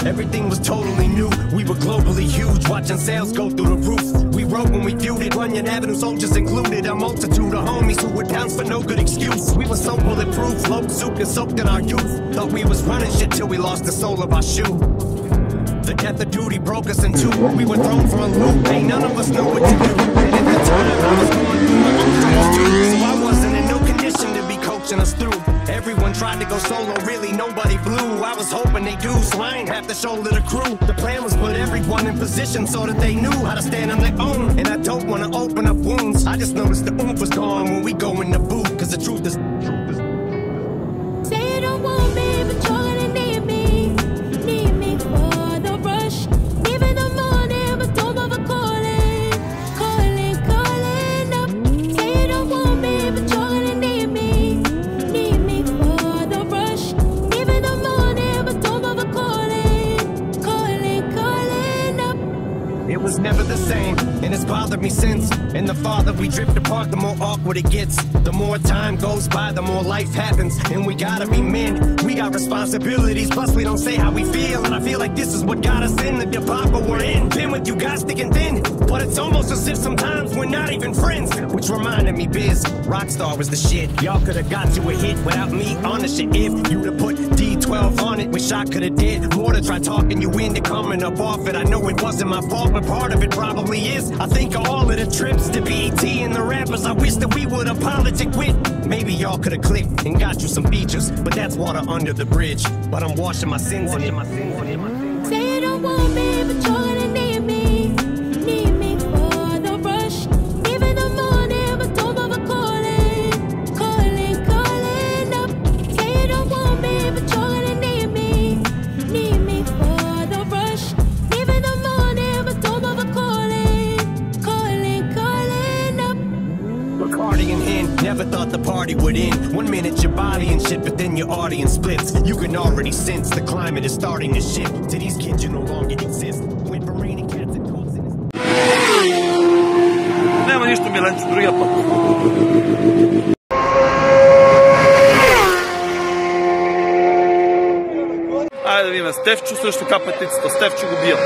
Everything was totally new. We were globally huge, watching sales go through the roof. We wrote when we feuded, Runyon Avenue soldiers included. A multitude of homies who were down for no good excuse. We were so bulletproof, low souped and soaked in our youth. Thought we was running shit till we lost the sole of our shoe. The death of duty broke us in two. We were thrown for a loop, ain't none of us knew what to do. And at the time I was going through my own too. So I wasn't in no condition to be coaching us through. Everyone tried to go solo, really nobody blew. I was hoping they do, so I ain't have to shoulder the crew. The plan was put everyone in position so that they knew how to stand on their own. And I don't wanna open up wounds, I just noticed the oomph was gone when we go in the booth. Cause the truth is say you don't want me, but you're gonna need me. Need me for the rush. Even the morning, but don't bother calling. Calling up. Say you don't want me, but you're gonna need me. Need me for the rush. Even the morning, but don't bother calling. Calling up. it was never the same, and it's bothered me since. And the farther we drift apart, the more awkward it gets. The more time goes by, the more life happens. And we gotta be men, we got responsibilities. Plus we don't say how we feel, and I feel like this is what got us in the debacle we're in. Been with you guys thick and thin, but it's almost as if sometimes we're not even friends. Which reminded me, Biz, Rockstar was the shit. Y'all could've got you a hit without me on the shit. If you'd have put D12 on it, wish I could've did more to try talking you into coming up off it. I know it wasn't my fault, but part of it probably is. I think of all of the trips to BET and the rappers I wish that we would've politic with. Maybe y'all could've clicked and got you some features, but that's water under the bridge. But I'm washing my sins in it. Say you don't want me, but you're gonna need me. Need me for the rush. Even the morning, but don't bother calling. Calling up. Say you don't want me, but you're gonna need me. Need me for the rush. Even the morning, but don't bother calling. Calling up. Bacardi in hand, never thought the party would end. 1 minute your body and shit, but then your audience splits. You can already sense the climate is starting to shift. To these kids you no longer exist. Went from raining cats and dogs in this... Nema ništa Milenče, drugi put. Ajde da vidimo, Stefču sve što kapaticito, Stefču go bio.